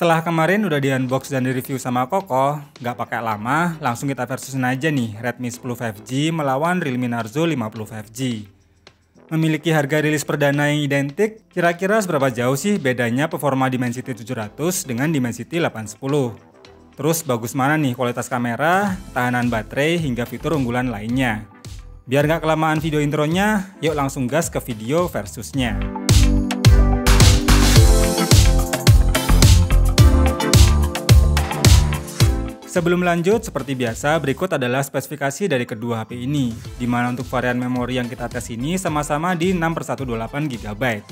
Setelah kemarin udah di unbox dan di review sama Koko, nggak pakai lama, langsung kita versusin aja nih Redmi 10 5G melawan Realme Narzo 50 5G. Memiliki harga rilis perdana yang identik, kira-kira seberapa jauh sih bedanya performa Dimensity 700 dengan Dimensity 810? Terus bagus mana nih kualitas kamera, ketahanan baterai, hingga fitur unggulan lainnya? Biar nggak kelamaan video intronya, yuk langsung gas ke video versusnya. Sebelum lanjut, seperti biasa, berikut adalah spesifikasi dari kedua HP ini, di mana untuk varian memori yang kita tes ini sama-sama di 6/128 GB.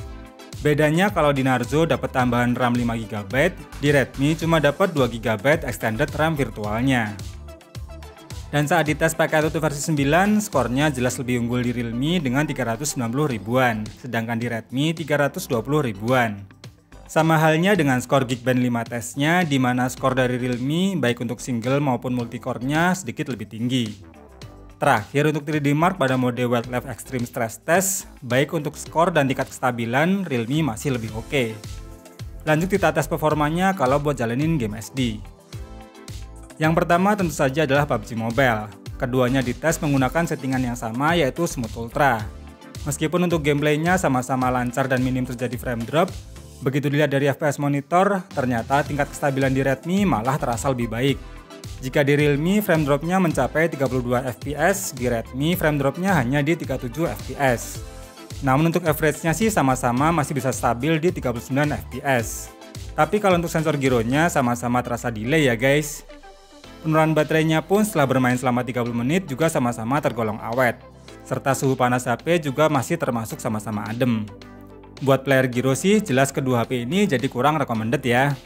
Bedanya kalau di Narzo dapat tambahan RAM 5 GB, di Redmi cuma dapat 2 GB extended RAM virtualnya. Dan saat dites pakai ATUTU versi 9, skornya jelas lebih unggul di Realme dengan 390 ribuan, sedangkan di Redmi 320 ribuan. Sama halnya dengan skor Geekbench 5 tesnya, di mana skor dari Realme baik untuk single maupun multicore-nya sedikit lebih tinggi. Terakhir untuk 3D Mark pada mode Wildlife Extreme Stress Test, baik untuk skor dan tingkat kestabilan Realme masih lebih oke. Lanjut kita tes performanya kalau buat jalanin game SD. Yang pertama tentu saja adalah PUBG Mobile. Keduanya dites menggunakan settingan yang sama yaitu Smooth Ultra. Meskipun untuk gameplaynya sama-sama lancar dan minim terjadi frame drop, begitu dilihat dari FPS monitor, ternyata tingkat kestabilan di Redmi malah terasa lebih baik. Jika di Realme frame dropnya mencapai 32 fps, di Redmi frame dropnya hanya di 37 fps. Namun untuk average-nya sih sama-sama masih bisa stabil di 39 fps. Tapi kalau untuk sensor gironya sama-sama terasa delay ya guys. Penurunan baterainya pun setelah bermain selama 30 menit juga sama-sama tergolong awet. Serta suhu panas HP juga masih termasuk sama-sama adem. Buat player Giro sih jelas kedua HP ini jadi kurang recommended ya.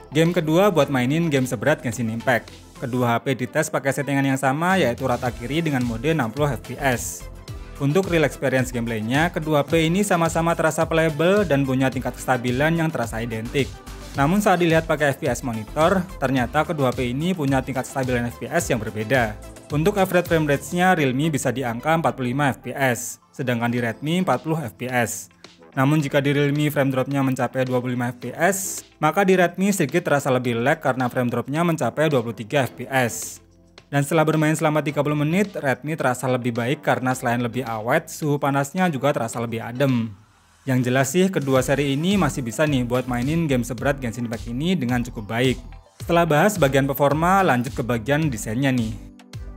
Game kedua buat mainin game seberat Genshin Impact. Kedua HP dites pakai settingan yang sama yaitu rata kiri dengan mode 60 fps. Untuk real experience gameplaynya, kedua HP ini sama-sama terasa playable dan punya tingkat kestabilan yang terasa identik. Namun saat dilihat pakai FPS monitor, ternyata kedua HP ini punya tingkat kestabilan FPS yang berbeda. Untuk average frame rate-nya Realme bisa di angka 45 fps, sedangkan di Redmi 40 fps. Namun jika di Realme frame dropnya mencapai 25 fps, maka di Redmi sedikit terasa lebih lag karena frame dropnya mencapai 23 fps. Dan setelah bermain selama 30 menit, Redmi terasa lebih baik karena selain lebih awet, suhu panasnya juga terasa lebih adem. Yang jelas sih kedua seri ini masih bisa nih buat mainin game seberat Genshin Impact ini dengan cukup baik. Setelah bahas bagian performa, lanjut ke bagian desainnya nih.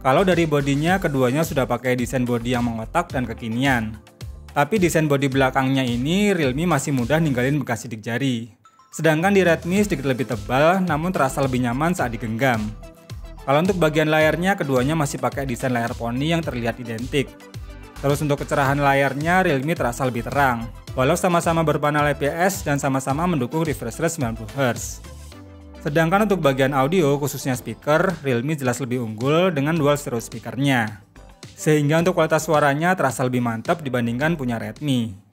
Kalau dari bodinya, keduanya sudah pakai desain bodi yang mengotak dan kekinian. Tapi desain bodi belakangnya ini Realme masih mudah ninggalin bekas sidik jari. Sedangkan di Redmi sedikit lebih tebal namun terasa lebih nyaman saat digenggam. Kalau untuk bagian layarnya keduanya masih pakai desain layar poni yang terlihat identik. Terus untuk kecerahan layarnya Realme terasa lebih terang, walau sama-sama berpanel IPS dan sama-sama mendukung refresh rate 90Hz. Sedangkan untuk bagian audio khususnya speaker, Realme jelas lebih unggul dengan dual stereo speakernya. Sehingga untuk kualitas suaranya terasa lebih mantap dibandingkan punya Redmi.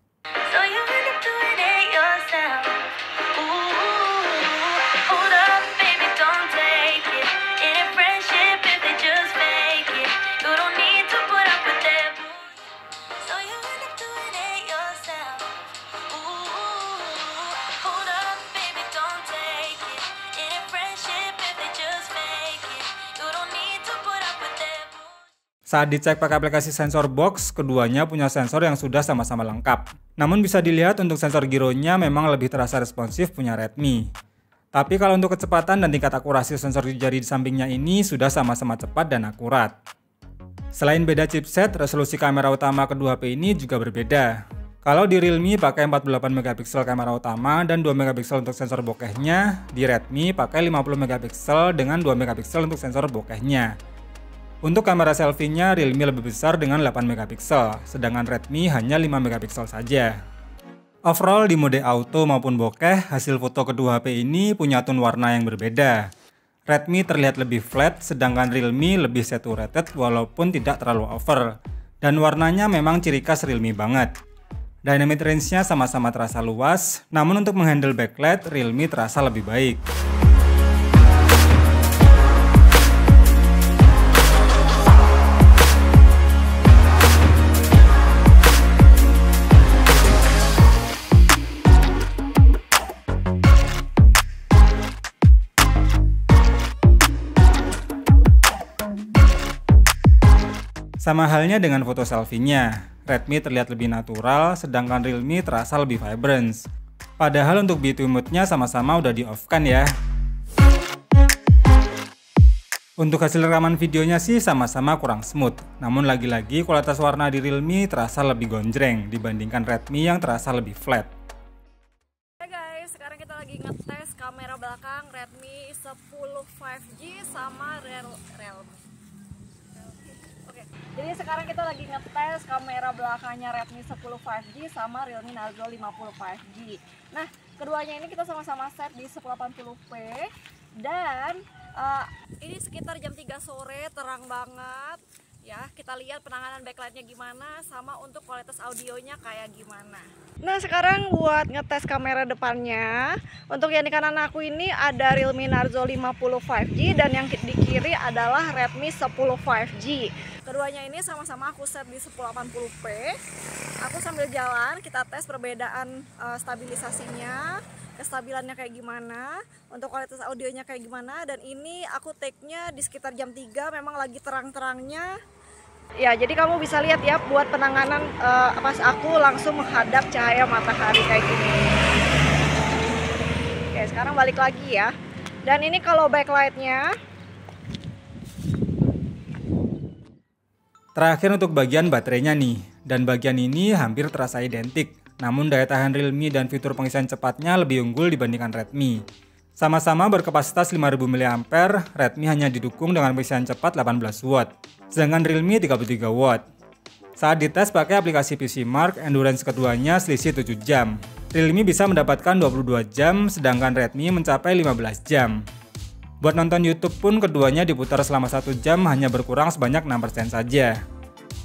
Saat dicek pakai aplikasi sensor box, keduanya punya sensor yang sudah sama-sama lengkap. Namun bisa dilihat untuk sensor gironya memang lebih terasa responsif punya Redmi. Tapi kalau untuk kecepatan dan tingkat akurasi sensor jari di sampingnya ini sudah sama-sama cepat dan akurat. Selain beda chipset, resolusi kamera utama kedua HP ini juga berbeda. Kalau di Realme pakai 48 megapiksel kamera utama dan 2 megapiksel untuk sensor bokehnya, di Redmi pakai 50 megapiksel dengan 2 megapiksel untuk sensor bokehnya. Untuk kamera selfie-nya Realme lebih besar dengan 8 megapiksel, sedangkan Redmi hanya 5 megapiksel saja. Overall di mode auto maupun bokeh, hasil foto kedua HP ini punya tone warna yang berbeda. Redmi terlihat lebih flat, sedangkan Realme lebih saturated walaupun tidak terlalu over. Dan warnanya memang ciri khas Realme banget. Dynamic range-nya sama-sama terasa luas, namun untuk menghandle backlight, Realme terasa lebih baik. Sama halnya dengan foto selfie-nya, Redmi terlihat lebih natural, sedangkan Realme terasa lebih vibrant. Padahal untuk beauty mode-nya sama-sama udah di-off-kan ya. Untuk hasil rekaman videonya sih sama-sama kurang smooth, namun lagi-lagi kualitas warna di Realme terasa lebih gonjreng dibandingkan Redmi yang terasa lebih flat. Hai guys, sekarang kita lagi ngetes kamera belakang Redmi 10 5G sama Realme. Oke, jadi sekarang kita lagi ngetes kamera belakangnya Redmi 10 5G sama Realme Narzo 50 5G. Nah, keduanya ini kita sama-sama set di 1080p dan ini sekitar jam 3 sore, terang banget ya. Kita lihat penanganan backlightnya gimana, sama untuk kualitas audionya kayak gimana. Nah, sekarang buat ngetes kamera depannya, untuk yang di kanan aku ini ada Realme Narzo 50 5G dan yang di kiri adalah Redmi 10 5G. Keduanya ini sama-sama aku set di 1080p. Aku sambil jalan, kita tes perbedaan stabilisasinya, kestabilannya kayak gimana, untuk kualitas audionya kayak gimana. Dan ini aku take-nya di sekitar jam 3, memang lagi terang-terangnya. Ya, jadi kamu bisa lihat ya buat penanganan pas aku langsung menghadap cahaya matahari kayak gini. Oke, sekarang balik lagi ya. Dan ini kalau backlightnya. Terakhir untuk bagian baterainya nih, dan bagian ini hampir terasa identik. Namun daya tahan Realme dan fitur pengisian cepatnya lebih unggul dibandingkan Redmi. Sama-sama berkapasitas 5000 mAh, Redmi hanya didukung dengan pengisian cepat 18 Watt, sedangkan Realme 33 Watt. Saat dites pakai aplikasi PCMark, endurance keduanya selisih 7 jam. Realme bisa mendapatkan 22 jam, sedangkan Redmi mencapai 15 jam. Buat nonton YouTube pun keduanya diputar selama 1 jam hanya berkurang sebanyak 6% saja.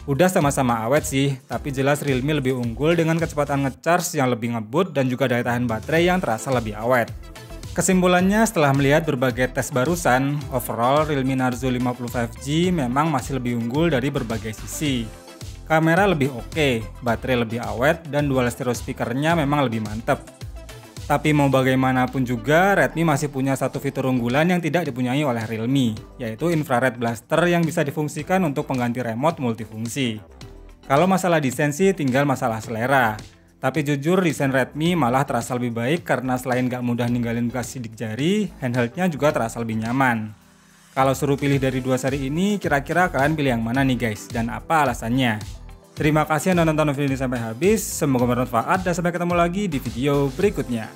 Udah sama-sama awet sih, tapi jelas Realme lebih unggul dengan kecepatan ngecharge yang lebih ngebut dan juga daya tahan baterai yang terasa lebih awet. Kesimpulannya setelah melihat berbagai tes barusan, overall Realme Narzo 50 5G memang masih lebih unggul dari berbagai sisi. Kamera lebih oke, baterai lebih awet, dan dual stereo speakernya memang lebih mantep. Tapi mau bagaimanapun juga, Redmi masih punya satu fitur unggulan yang tidak dipunyai oleh Realme, yaitu infrared blaster yang bisa difungsikan untuk pengganti remote multifungsi. Kalau masalah desain sih tinggal masalah selera. Tapi jujur desain Redmi malah terasa lebih baik karena selain gak mudah ninggalin bekas sidik jari, handheldnya juga terasa lebih nyaman. Kalau suruh pilih dari dua seri ini, kira-kira kalian pilih yang mana nih guys, dan apa alasannya? Terima kasih yang udah nonton video ini sampai habis, semoga bermanfaat dan sampai ketemu lagi di video berikutnya.